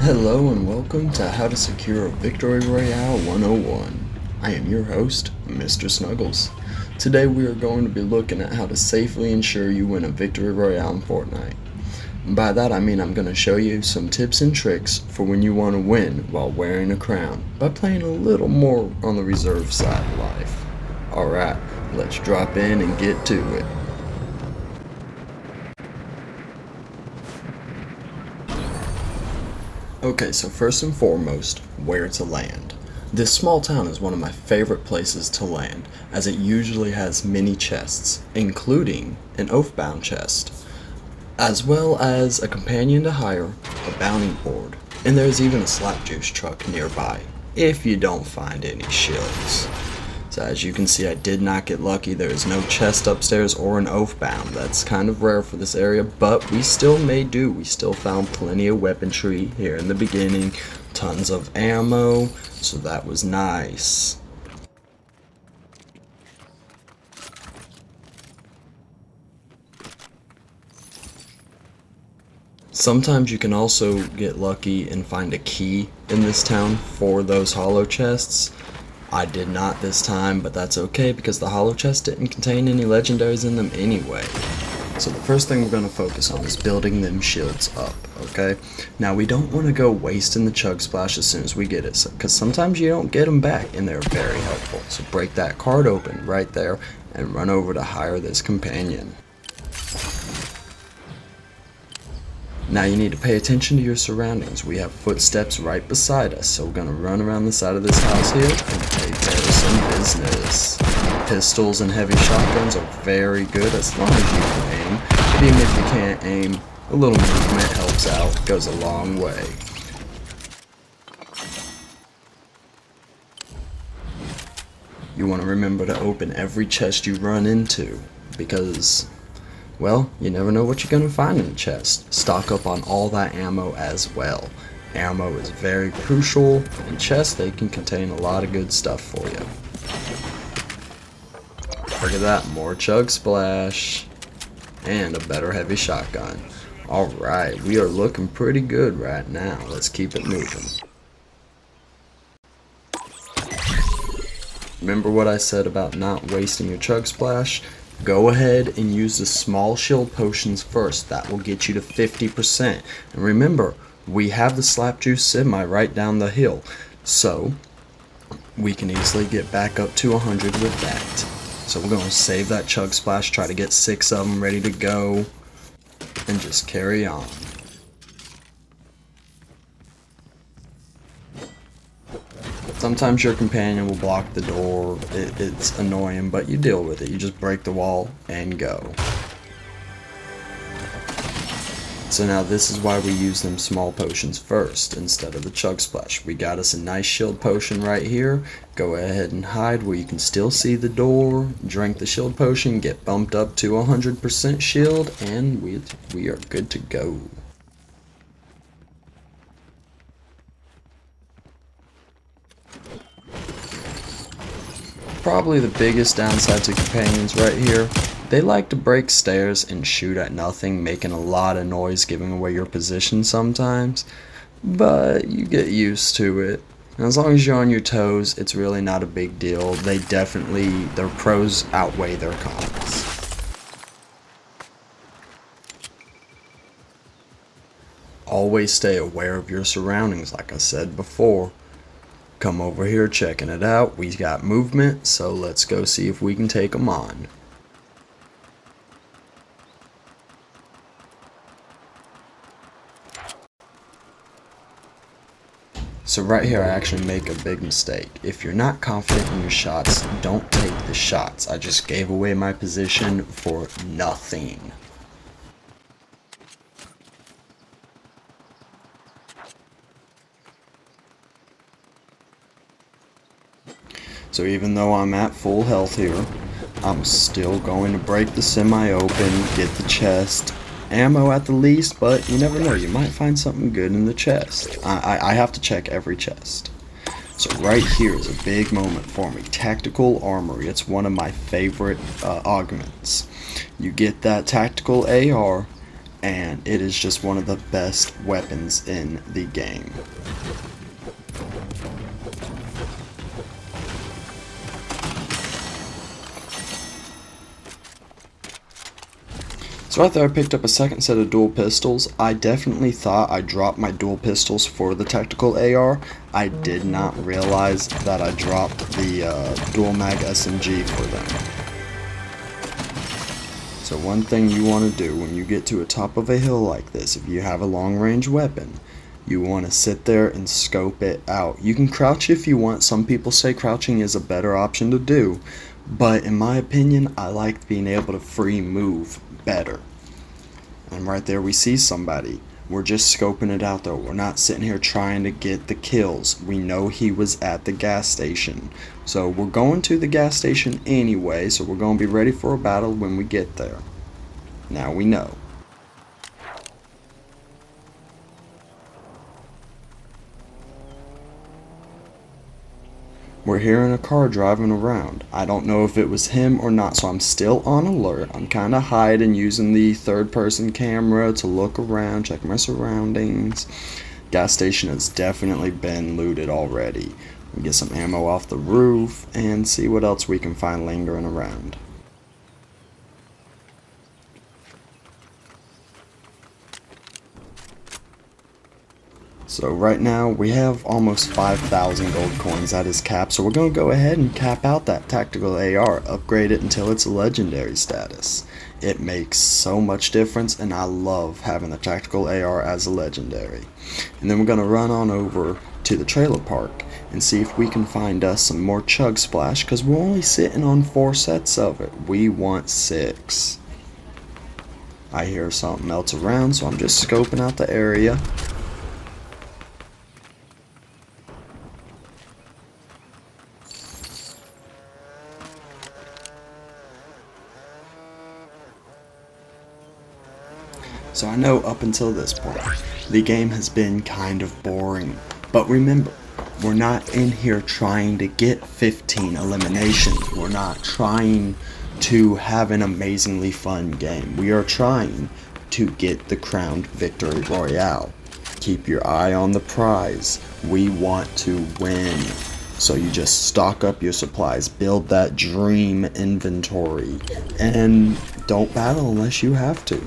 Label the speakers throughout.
Speaker 1: Hello and welcome to How to Secure a Victory Royale 101. I am your host, Mr. Snuggles. Today we are going to be looking at how to safely ensure you win a Victory Royale in Fortnite. And by that I mean I'm going to show you some tips and tricks for when you want to win while wearing a crown by playing a little more on the reserve side of life. Alright, let's drop in and get to it. Okay, so first and foremost, where to land. This small town is one of my favorite places to land, as it usually has many chests, including an oath-bound chest, as well as a companion to hire, a bounty board, and there's even a slap juice truck nearby, if you don't find any shields. So as you can see, I did not get lucky. There is no chest upstairs or an oath-bound. That's kind of rare for this area, but we still made do. We still found plenty of weaponry here in the beginning, tons of ammo, so that was nice. Sometimes you can also get lucky and find a key in this town for those hollow chests. I did not this time, but that's okay because the hollow chest didn't contain any legendaries in them anyway. So the first thing we're going to focus on is building them shields up, okay? Now we don't want to go wasting the chug splash as soon as we get it, because sometimes you don't get them back and they're very helpful. So break that card open right there and run over to hire this companion. Now you need to pay attention to your surroundings. We have footsteps right beside us, so we're going to run around the side of this house here and take care of some business. Pistols and heavy shotguns are very good as long as you can aim, but even if you can't aim, a little movement helps out, it goes a long way. You want to remember to open every chest you run into, because well, you never know what you're going to find in the chest. Stock up on all that ammo as well. Ammo is very crucial. In chests, they can contain a lot of good stuff for you. Look at that, more chug splash. And a better heavy shotgun. Alright, we are looking pretty good right now. Let's keep it moving. Remember what I said about not wasting your chug splash? Go ahead and use the small shield potions first. That will get you to 50%. And remember, we have the slap juice semi right down the hill, so we can easily get back up to 100 with that. So we're going to save that chug splash, try to get 6 of them ready to go, and just carry on. Sometimes your companion will block the door, it's annoying, but you deal with it. You just break the wall and go. So now this is why we use them small potions first instead of the chug splash. We got us a nice shield potion right here. Go ahead and hide where you can still see the door. Drink the shield potion, get bumped up to 100% shield, and we are good to go. Probably the biggest downside to companions right here, they like to break stairs and shoot at nothing, making a lot of noise, giving away your position sometimes, but you get used to it. And as long as you're on your toes, it's really not a big deal. Their pros outweigh their cons. Always stay aware of your surroundings, like I said before. Come over here checking it out. We got movement, so let's go see if we can take them on. So right here I actually make a big mistake. If you're not confident in your shots, don't take the shots. I just gave away my position for nothing. So even though I'm at full health here, I'm still going to break the semi open, get the chest, ammo at the least, but you never know, you might find something good in the chest. I have to check every chest. So right here is a big moment for me. Tactical armory, it's one of my favorite augments. You get that tactical AR, and it is just one of the best weapons in the game. So right there I picked up a second set of dual pistols. I definitely thought I dropped my dual pistols for the tactical AR. I did not realize that I dropped the dual mag SMG for them. So one thing you want to do when you get to a top of a hill like this, if you have a long range weapon, you want to sit there and scope it out. You can crouch if you want. Some people say crouching is a better option to do, but in my opinion, I like being able to free move better. And right there we see somebody. We're just scoping it out though. We're not sitting here trying to get the kills. We know he was at the gas station. So we're going to the gas station anyway, so we're going to be ready for a battle when we get there. Now we know. We're hearing a car driving around. I don't know if it was him or not, so I'm still on alert. I'm kind of hiding, using the third-person camera to look around, check my surroundings. Gas station has definitely been looted already. We get some ammo off the roof and see what else we can find lingering around. So right now we have almost 5,000 gold coins at his cap, so we're going to go ahead and cap out that tactical AR, upgrade it until it's legendary status. It makes so much difference, and I love having the tactical AR as a legendary. And then we're going to run on over to the trailer park and see if we can find us some more chug splash, because we're only sitting on 4 sets of it. We want 6. I hear something else around, so I'm just scoping out the area. So I know up until this point, the game has been kind of boring. But remember, we're not in here trying to get 15 eliminations. We're not trying to have an amazingly fun game. We are trying to get the crowned victory royale. Keep your eye on the prize. We want to win. So you just stock up your supplies, build that dream inventory, and don't battle unless you have to.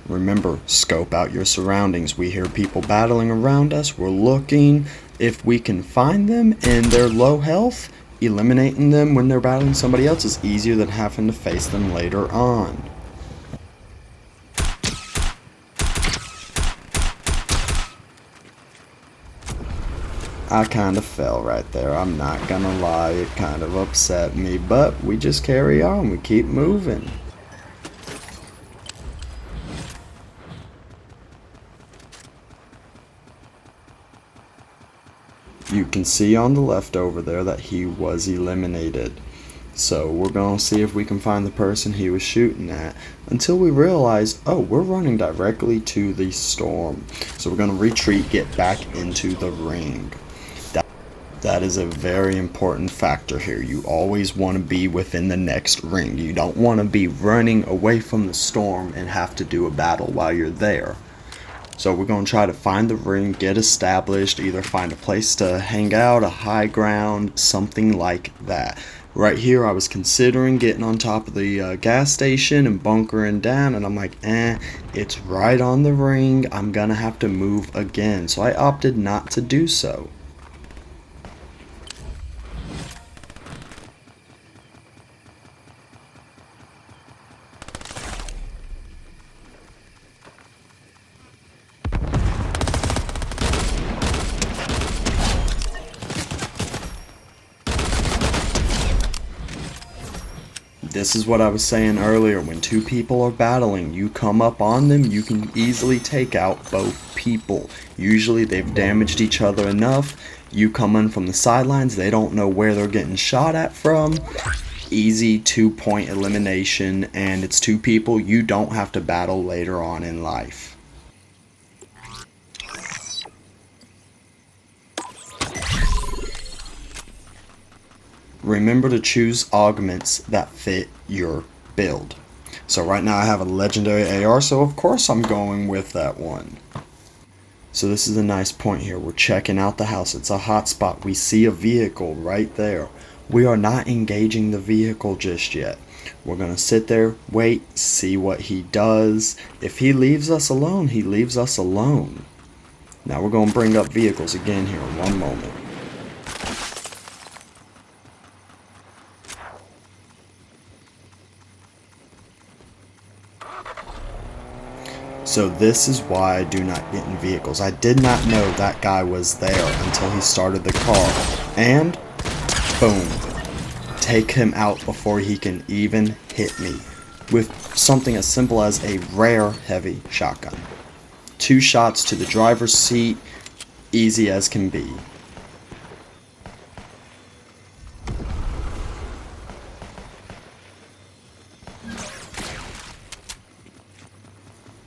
Speaker 1: Remember, scope out your surroundings. We hear people battling around us. We're looking. If we can find them and they're low health, eliminating them when they're battling somebody else is easier than having to face them later on. I kind of fell right there. I'm not gonna lie, it kind of upset me, but we just carry on. We keep moving. You can see on the left over there that he was eliminated. So we're going to see if we can find the person he was shooting at until we realize, oh, we're running directly to the storm. So we're going to retreat, get back into the ring. That is a very important factor here. You always want to be within the next ring. You don't want to be running away from the storm and have to do a battle while you're there. So we're going to try to find the ring, get established, either find a place to hang out, a high ground, something like that. Right here I was considering getting on top of the gas station and bunkering down, and I'm like, it's right on the ring, I'm gonna have to move again. So I opted not to do so. This is what I was saying earlier. When two people are battling, you come up on them, you can easily take out both people. Usually they've damaged each other enough. You come in from the sidelines, they don't know where they're getting shot at from. Easy 2-point elimination, and it's 2 people. You don't have to battle later on in life. remember to choose augments that fit your build. So right now I have a legendary AR, so of course I'm going with that one. So this is a nice point here. We're checking out the house. It's a hot spot. We see a vehicle right there. We are not engaging the vehicle just yet. We're going to sit there, wait, see what he does. If he leaves us alone, he leaves us alone. Now we're going to bring up vehicles again here in one moment. So this is why I do not get in vehicles. I did not know that guy was there until he started the car. And boom. Take him out before he can even hit me with something as simple as a rare heavy shotgun. 2 shots to the driver's seat, easy as can be.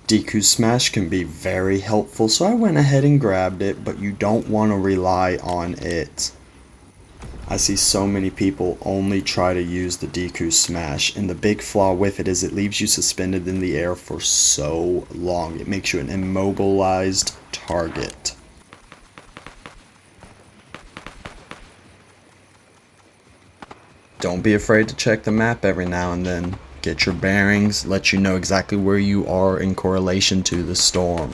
Speaker 1: DQ Smash can be very helpful, so I went ahead and grabbed it, but you don't want to rely on it. I see so many people only try to use the DQ Smash, and the big flaw with it is it leaves you suspended in the air for so long. It makes you an immobilized target. Don't be afraid to check the map every now and then. Get your bearings, let you know exactly where you are in correlation to the storm.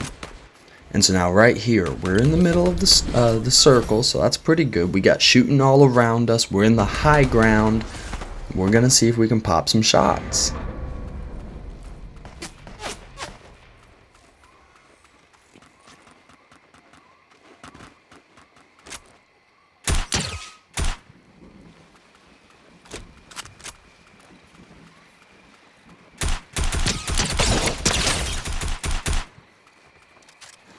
Speaker 1: And so now right here, we're in the middle of the circle, so that's pretty good. We got shooting all around us. We're in the high ground. We're gonna see if we can pop some shots.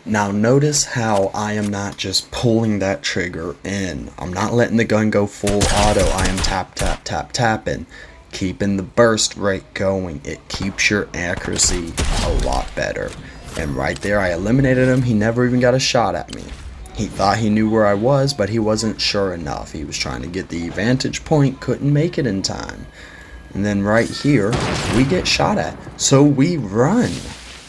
Speaker 1: Now notice how I am not just pulling that trigger in. I'm not letting the gun go full auto. I am tap, tap, tap, tapping. Keeping the burst rate going. It keeps your accuracy a lot better. And right there I eliminated him. He never even got a shot at me. He thought he knew where I was, but he wasn't sure enough. He was trying to get the vantage point, couldn't make it in time. And then right here, we get shot at. So we run.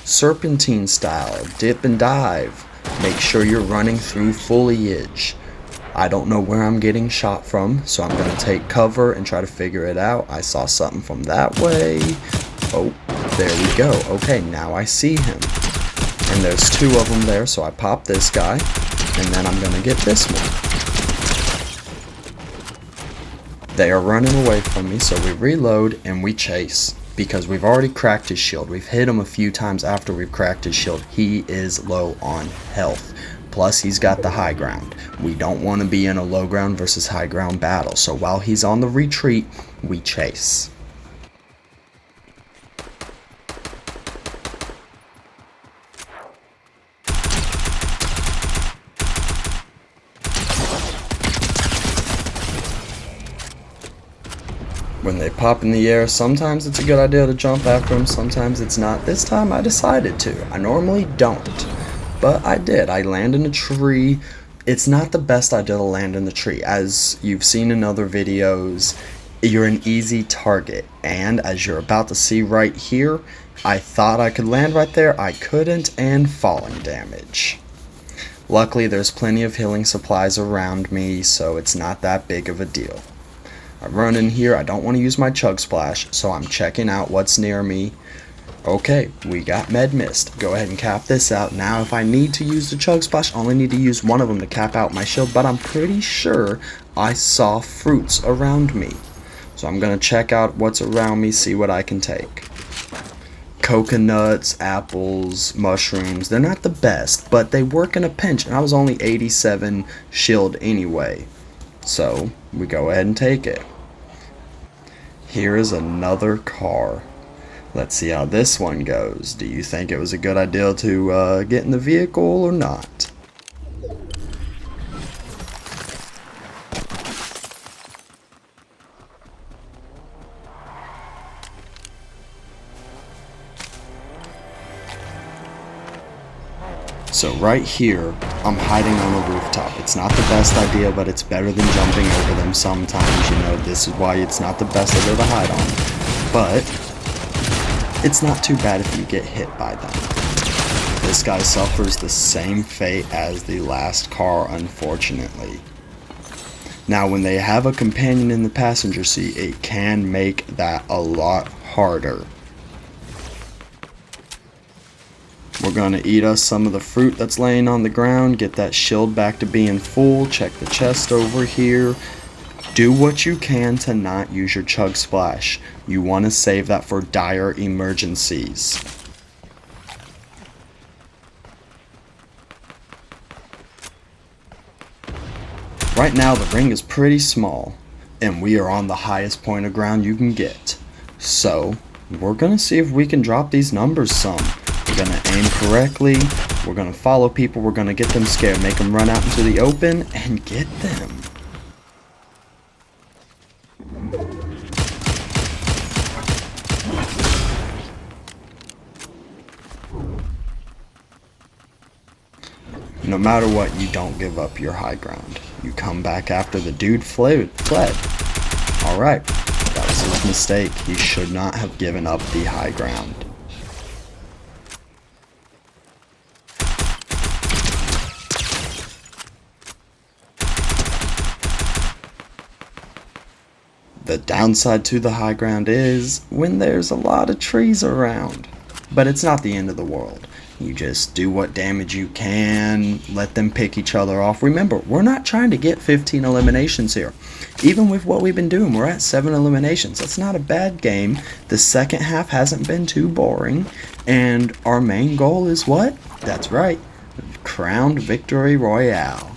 Speaker 1: Serpentine style, dip and dive. Make sure you're running through foliage. I don't know where I'm getting shot from, so I'm going to take cover and try to figure it out. I saw something from that way. Oh, there we go. Okay, now I see him. And there's 2 of them there, so I pop this guy, and then I'm going to get this one. They are running away from me, so we reload and we chase. Because we've already cracked his shield. We've hit him a few times after we've cracked his shield. He is low on health. Plus he's got the high ground. We don't want to be in a low ground versus high ground battle. So while he's on the retreat, we chase. When they pop in the air, sometimes it's a good idea to jump after them, sometimes it's not. This time I decided to. I normally don't, but I did. I land in a tree. It's not the best idea to land in the tree. As you've seen in other videos, you're an easy target. And as you're about to see right here, I thought I could land right there. I couldn't, and falling damage. Luckily, there's plenty of healing supplies around me, so it's not that big of a deal. I run in here. I don't want to use my chug splash, so I'm checking out what's near me. Okay, we got med mist. Go ahead and cap this out. Now if I need to use the chug splash, I only need to use one of them to cap out my shield, but I'm pretty sure I saw fruits around me. So I'm going to check out what's around me, see what I can take. Coconuts, apples, mushrooms, they're not the best, but they work in a pinch, and I was only 87 shield anyway. So we go ahead and take it. Here is another car. Let's see how this one goes. Do you think it was a good idea to get in the vehicle or not? So right here, I'm hiding on a rooftop. It's not the best idea, but it's better than jumping over them sometimes. You know, this is why it's not the best idea to hide on. But it's not too bad if you get hit by them. This guy suffers the same fate as the last car, unfortunately. Now, when they have a companion in the passenger seat, it can make that a lot harder. We're going to eat us some of the fruit that's laying on the ground, get that shield back to being full, check the chest over here. Do what you can to not use your chug splash. You want to save that for dire emergencies. Right now the ring is pretty small, and we are on the highest point of ground you can get. So, we're going to see if we can drop these numbers some. We're going to aim correctly, we're going to follow people, we're going to get them scared, make them run out into the open, and get them. No matter what, you don't give up your high ground. You come back after the dude fled. Alright, that was his mistake. He should not have given up the high ground. The downside to the high ground is when there's a lot of trees around. But it's not the end of the world. You just do what damage you can, let them pick each other off. Remember, we're not trying to get 15 eliminations here. Even with what we've been doing, we're at 7 eliminations. That's not a bad game. The second half hasn't been too boring. And our main goal is what? That's right, crowned victory royale.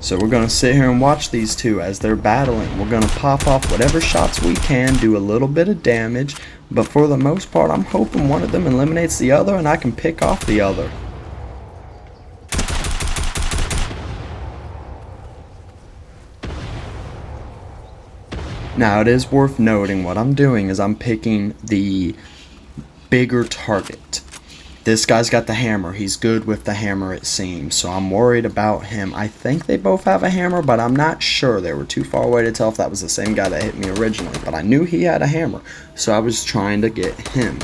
Speaker 1: So we're going to sit here and watch these two as they're battling. We're going to pop off whatever shots we can, do a little bit of damage, but for the most part I'm hoping one of them eliminates the other and I can pick off the other. Now it is worth noting what I'm doing is I'm picking the bigger target. This guy's got the hammer. He's good with the hammer, it seems. So I'm worried about him. I think they both have a hammer, but I'm not sure. They were too far away to tell if that was the same guy that hit me originally. But I knew he had a hammer, so I was trying to get him.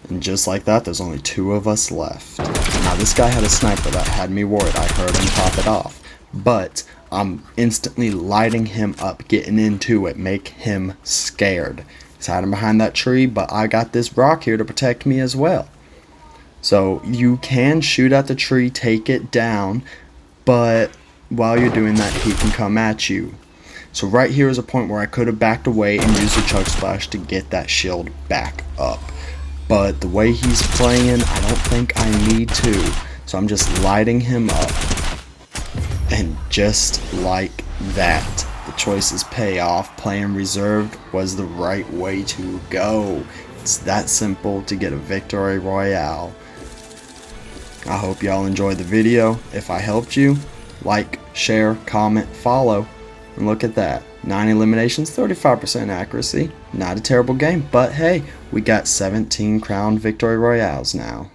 Speaker 1: And just like that, there's only 2 of us left. Now this guy had a sniper that had me worried. I heard him pop it off. But I'm instantly lighting him up, getting into it, make him scared. He's hiding behind that tree, but I got this rock here to protect me as well. So you can shoot at the tree, take it down, but while you're doing that, he can come at you. So right here is a point where I could have backed away and used the chug splash to get that shield back up. But the way he's playing, I don't think I need to. So I'm just lighting him up. And just like that, the choices pay off. Playing reserved was the right way to go. It's that simple to get a victory royale. I hope y'all enjoyed the video. If I helped you, like, share, comment, follow. And look at that. 9 eliminations, 35% accuracy. Not a terrible game, but hey, we got 17 crowned victory royales now.